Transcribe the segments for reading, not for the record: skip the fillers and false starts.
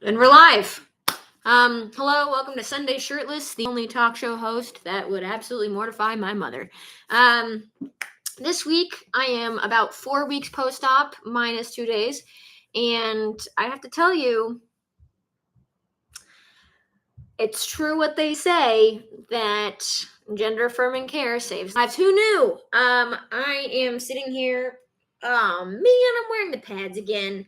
And we're live. Hello, welcome to Sunday Shirtless, the only talk show host that would absolutely mortify my mother. This week, I am about 4 weeks post-op, minus 2 days, and I have to tell you, it's true what they say, that gender-affirming care saves lives. Who knew? I am sitting here, oh man, I'm wearing the pads again.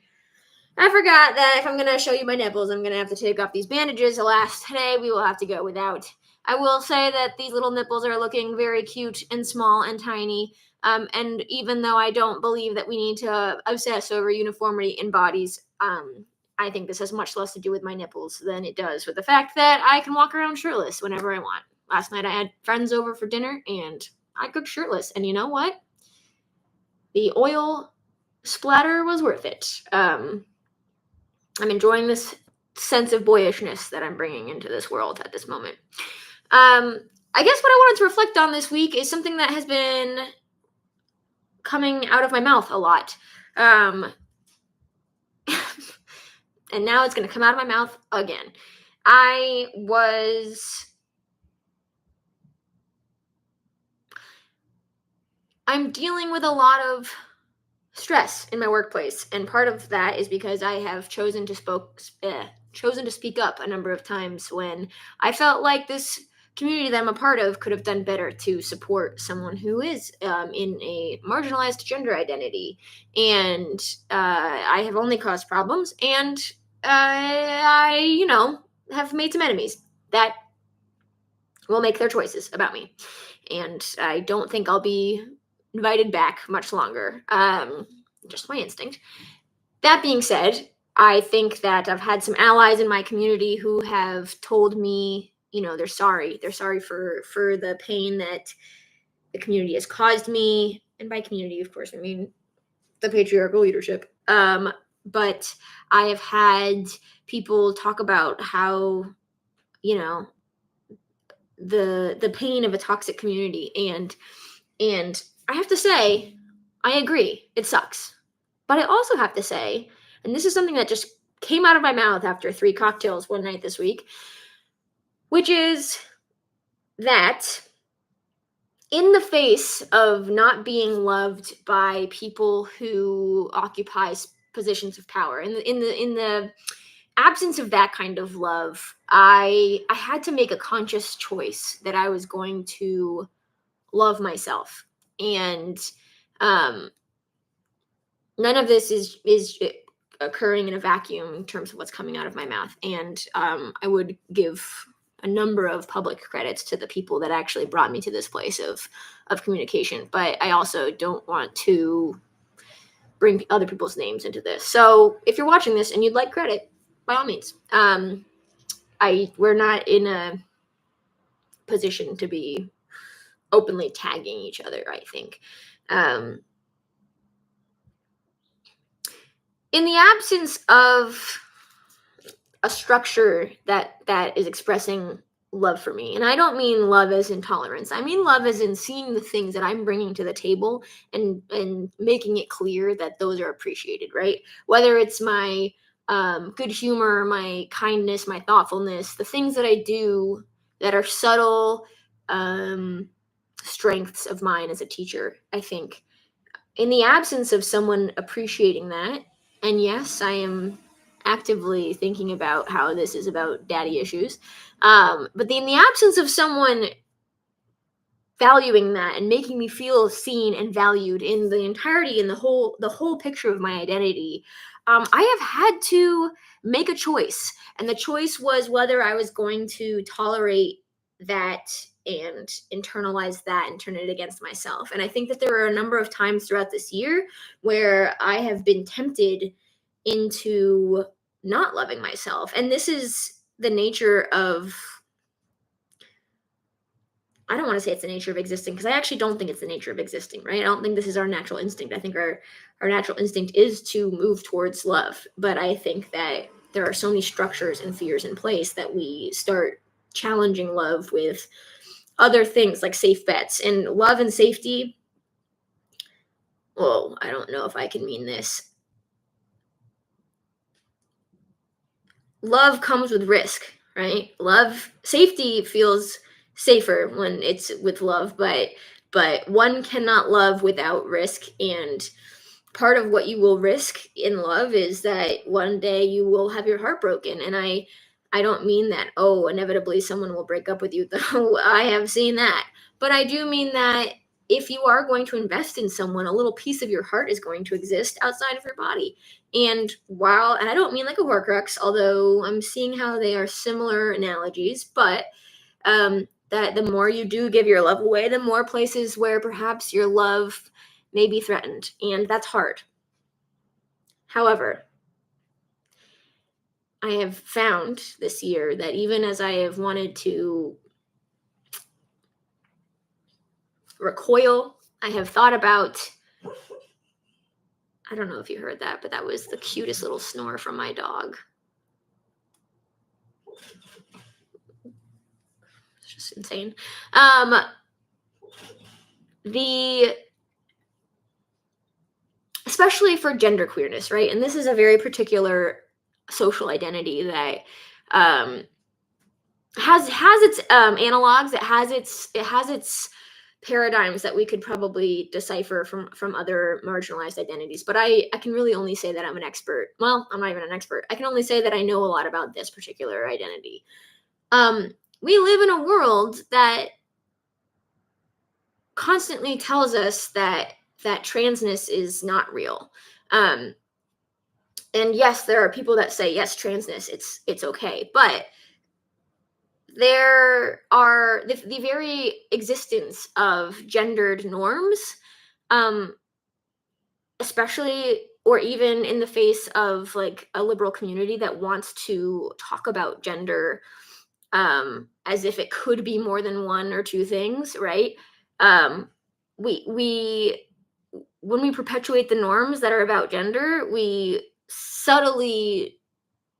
I forgot that if I'm going to show you my nipples, I'm going to have to take off these bandages. Alas, today we will have to go without. I will say that these little nipples are looking very cute and small and tiny. And even though I don't believe that we need to obsess over uniformity in bodies, I think this has much less to do with my nipples than it does with the fact that I can walk around shirtless whenever I want. Last night I had friends over for dinner and I cooked shirtless. And you know what? The oil splatter was worth it. I'm enjoying this sense of boyishness that I'm bringing into this world at this moment. I guess what I wanted to reflect on this week is something that has been coming out of my mouth a lot. And now it's going to come out of my mouth again. I'm dealing with a lot of stress in my workplace, and part of that is because I have chosen to speak up a number of times when I felt like this community that I'm a part of could have done better to support someone who is in a marginalized gender identity, and I have only caused problems, and I have made some enemies that will make their choices about me, and I don't think I'll be invited back much longer. Just my instinct. That being said, I think that I've had some allies in my community who have told me, they're sorry. They're sorry for the pain that the community has caused me. And by community, of course, I mean the patriarchal leadership. But I have had people talk about how, the pain of a toxic community, and I have to say, I agree, it sucks. But I also have to say, and this is something that just came out of my mouth after 3 cocktails one night this week, which is that in the face of not being loved by people who occupy positions of power, in the absence of that kind of love, I had to make a conscious choice that I was going to love myself. And none of this is occurring in a vacuum in terms of what's coming out of my mouth. And I would give a number of public credits to the people that actually brought me to this place of communication. But I also don't want to bring other people's names into this. So if you're watching this and you'd like credit, by all means. We're not in a position to be openly tagging each other, I think. In the absence of a structure that is expressing love for me, and I don't mean love as intolerance, I mean love as in seeing the things that I'm bringing to the table and making it clear that those are appreciated, right? Whether it's my good humor, my kindness, my thoughtfulness, the things that I do that are subtle strengths of mine as a teacher, I think. In the absence of someone appreciating that, and yes, I am actively thinking about how this is about daddy issues, but in the absence of someone valuing that and making me feel seen and valued in the entirety and the whole picture of my identity, I have had to make a choice, and the choice was whether I was going to tolerate that and internalize that and turn it against myself. And I think that there are a number of times throughout this year where I have been tempted into not loving myself. And this is the nature of, I don't want to say it's the nature of existing, because I actually don't think it's the nature of existing, right? I don't think this is our natural instinct. I think our natural instinct is to move towards love. But I think that there are so many structures and fears in place that we start challenging love with other things like safe bets. And love and safety, well, I don't know if I can mean this. love comes with risk, right? Safety feels safer when it's with love, but one cannot love without risk. And part of what you will risk in love is that one day you will have your heart broken. And I don't mean that, oh, inevitably someone will break up with you, though. I have seen that. But I do mean that if you are going to invest in someone, a little piece of your heart is going to exist outside of your body. And I don't mean like a horcrux, although I'm seeing how they are similar analogies, but that the more you do give your love away, the more places where perhaps your love may be threatened, and that's hard. However, I have found this year that even as I have wanted to recoil, I have thought about, I don't know if you heard that, but that was the cutest little snore from my dog. It's just insane. The Especially for gender queerness, right? And this is a very particular social identity that has its analogs. It has its paradigms that we could probably decipher from other marginalized identities. But I can really only say that I'm an expert. Well, I'm not even an expert. I can only say that I know a lot about this particular identity. We live in a world that constantly tells us that transness is not real. And yes, there are people that say, yes, transness, it's okay. But there are the very existence of gendered norms, especially or even in the face of like a liberal community that wants to talk about gender as if it could be more than one or two things, right? We When we perpetuate the norms that are about gender, we subtly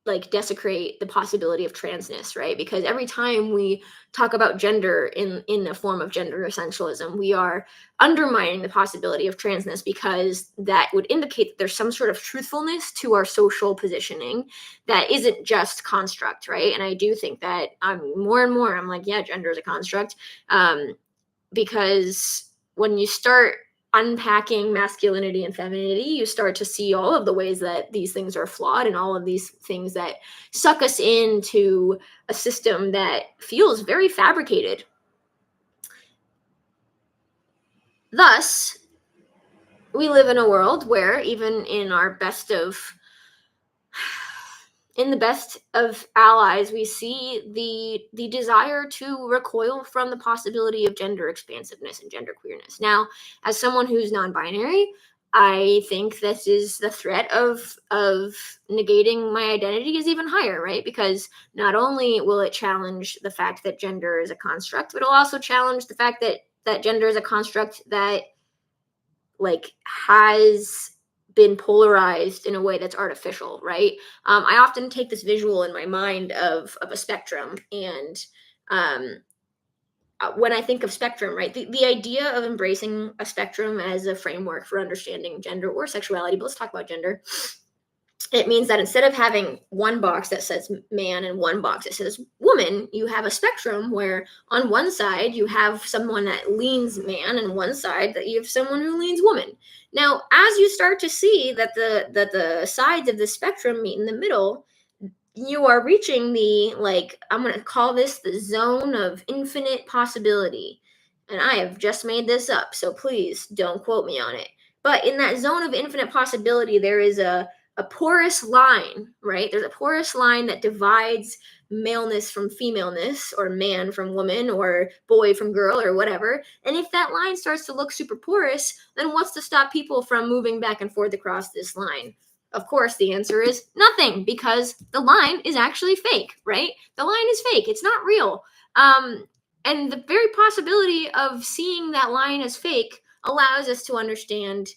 like desecrate the possibility of transness, right? Because every time we talk about gender in a form of gender essentialism, we are undermining the possibility of transness, because that would indicate that there's some sort of truthfulness to our social positioning that isn't just construct, right? And I do think that more and more I'm like, yeah, gender is a construct, because when you start unpacking masculinity and femininity, you start to see all of the ways that these things are flawed and all of these things that suck us into a system that feels very fabricated. Thus, we live in a world where even in the best of allies, we see the desire to recoil from the possibility of gender expansiveness and gender queerness. Now, as someone who's non-binary, I think this is the threat of negating my identity is even higher, right? Because not only will it challenge the fact that gender is a construct, but it'll also challenge the fact that gender is a construct that like has been polarized in a way that's artificial, right? I often take this visual in my mind of a spectrum, and when I think of spectrum, right, the idea of embracing a spectrum as a framework for understanding gender or sexuality, but let's talk about gender. It means that instead of having one box that says man and one box that says woman, you have a spectrum where on one side you have someone that leans man, and one side that you have someone who leans woman. Now, as you start to see that the sides of the spectrum meet in the middle, you are reaching the, like, I'm going to call this the zone of infinite possibility. And I have just made this up, so please don't quote me on it. But in that zone of infinite possibility, there is a porous line, right? There's a porous line that divides maleness from femaleness, or man from woman, or boy from girl, or whatever. And if that line starts to look super porous, then what's to stop people from moving back and forth across this line? Of course, the answer is nothing, because the line is actually fake, right? The line is fake. It's not real. And the very possibility of seeing that line as fake allows us to understand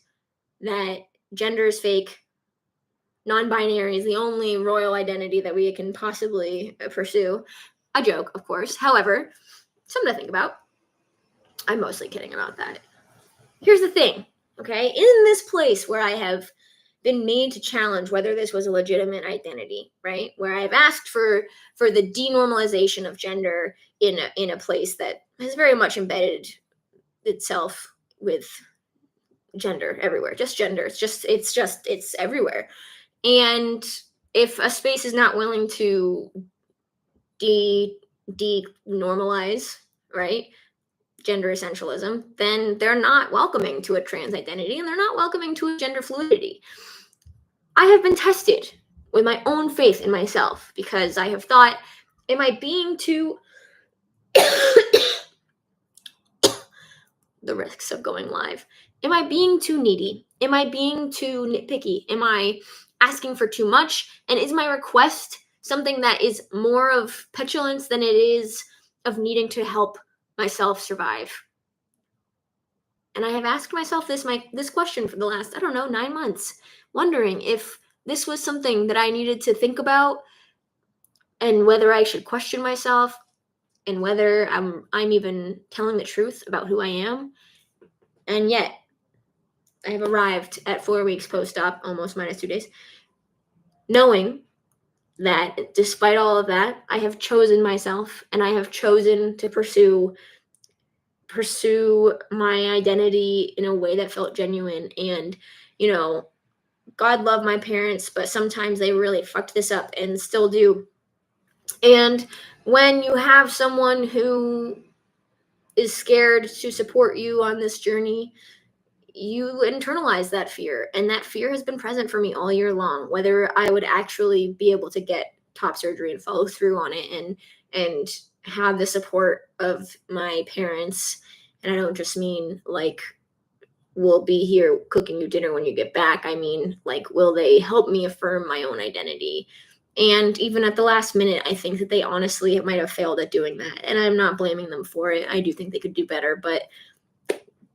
that gender is fake. Non-binary is the only royal identity that we can possibly pursue. A joke, of course. However, something to think about. I'm mostly kidding about that. Here's the thing, okay? In this place where I have been made to challenge whether this was a legitimate identity, right? Where I've asked for the denormalization of gender in a place that has very much embedded itself with gender everywhere. Just gender. It's everywhere. And if a space is not willing to denormalize, right, gender essentialism, then they're not welcoming to a trans identity and they're not welcoming to a gender fluidity. I have been tested with my own faith in myself because I have thought, am I being too the risks of going live? Am I being too needy? Am I being too nitpicky? Am I asking for too much? And is my request something that is more of petulance than it is of needing to help myself survive? And I have asked myself this question for the last, I don't know, 9 months, wondering if this was something that I needed to think about and whether I should question myself and whether I'm even telling the truth about who I am. And yet, I have arrived at 4 weeks post-op, almost minus 2 days, knowing that despite all of that, I have chosen myself and I have chosen to pursue my identity in a way that felt genuine. And, you know, God love my parents, but sometimes they really fucked this up and still do. And when you have someone who is scared to support you on this journey, you internalize that fear. And that fear has been present for me all year long, whether I would actually be able to get top surgery and follow through on it and have the support of my parents. And I don't just mean like, we'll be here cooking you dinner when you get back. I mean, like, will they help me affirm my own identity? And even at the last minute, I think that they honestly might have failed at doing that. And I'm not blaming them for it. I do think they could do better, but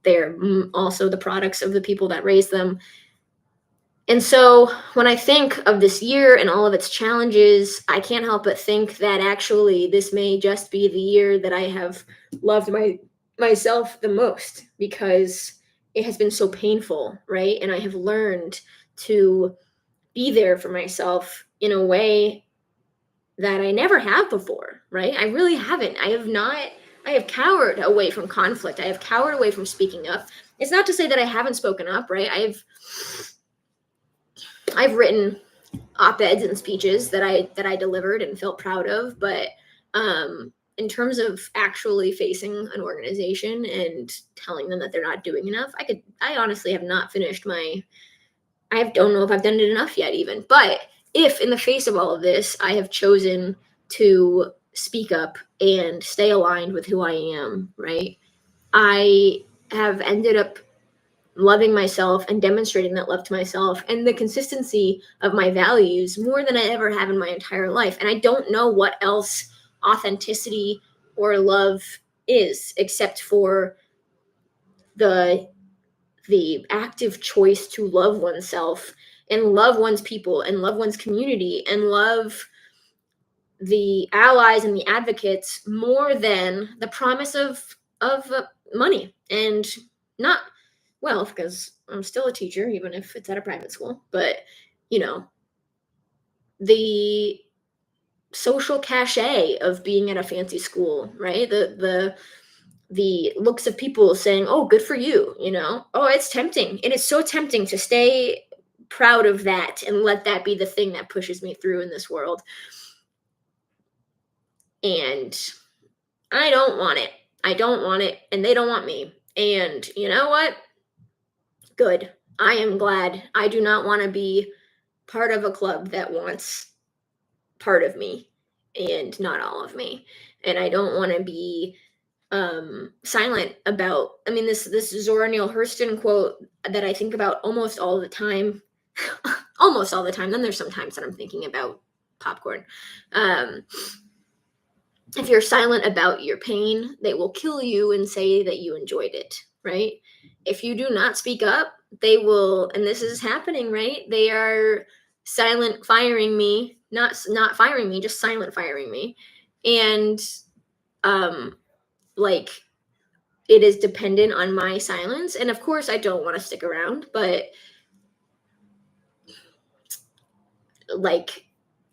they're also the products of the people that raised them. And so when I think of this year and all of its challenges, I can't help but think that actually this may just be the year that I have loved myself the most, because it has been so painful, right? And I have learned to be there for myself in a way that I never have before, right? I really haven't. I have cowered away from conflict. I have cowered away from speaking up. It's not to say that I haven't spoken up, right? I've written op-eds and speeches that I delivered and felt proud of, but in terms of actually facing an organization and telling them that they're not doing enough, I honestly have not finished I don't know if I've done it enough yet even. But if in the face of all of this, I have chosen to speak up and stay aligned with who I am, right? I have ended up loving myself and demonstrating that love to myself and the consistency of my values more than I ever have in my entire life. And I don't know what else authenticity or love is, except for the active choice to love oneself and love one's people and love one's community and love the allies and the advocates more than the promise of money and not wealth, because I'm still a teacher even if it's at a private school, but you know, the social cachet of being at a fancy school, right? The looks of people saying, oh, good for you, you know? Oh, it's tempting. It is so tempting to stay proud of that and let that be the thing that pushes me through in this world. And I don't want it. I don't want it, and they don't want me. And you know what? Good. I am glad. I do not want to be part of a club that wants part of me and not all of me. And I don't want to be silent about, I mean, this Zora Neale Hurston quote that I think about almost all the time. Almost all the time. Then there's some times that I'm thinking about popcorn. If you're silent about your pain, they will kill you and say that you enjoyed it, right? If you do not speak up, they will, and this is happening, right? They are silent firing me, not firing me, just silent firing me. And like, it is dependent on my silence. And of course I don't want to stick around, but like,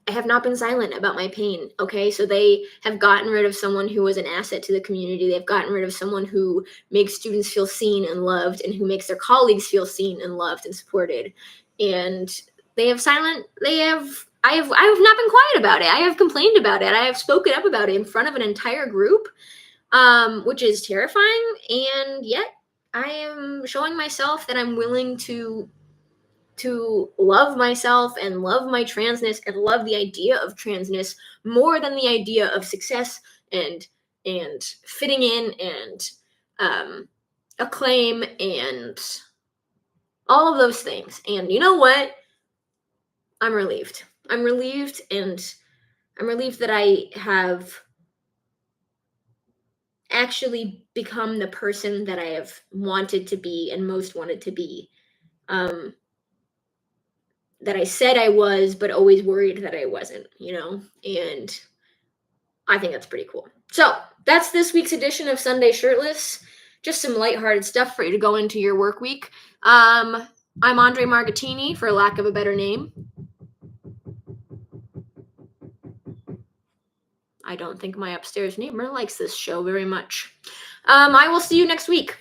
I have not been silent about my pain. Okay. So they have gotten rid of someone who was an asset to the community. They've gotten rid of someone who makes students feel seen and loved and who makes their colleagues feel seen and loved and supported. And I have not been quiet about it. I have complained about it. I have spoken up about it in front of an entire group, which is terrifying. And yet I am showing myself that I'm willing to love myself and love my transness and love the idea of transness more than the idea of success and fitting in and acclaim and all of those things. And you know what? I'm relieved. I'm relieved, and I'm relieved that I have actually become the person that I have wanted to be and most wanted to be. That I said I was, but always worried that I wasn't, And I think that's pretty cool. So that's this week's edition of Sunday Shirtless. Just some lighthearted stuff for you to go into your work week. I'm Andre Margatini, for lack of a better name. I don't think my upstairs neighbor likes this show very much. I will see you next week.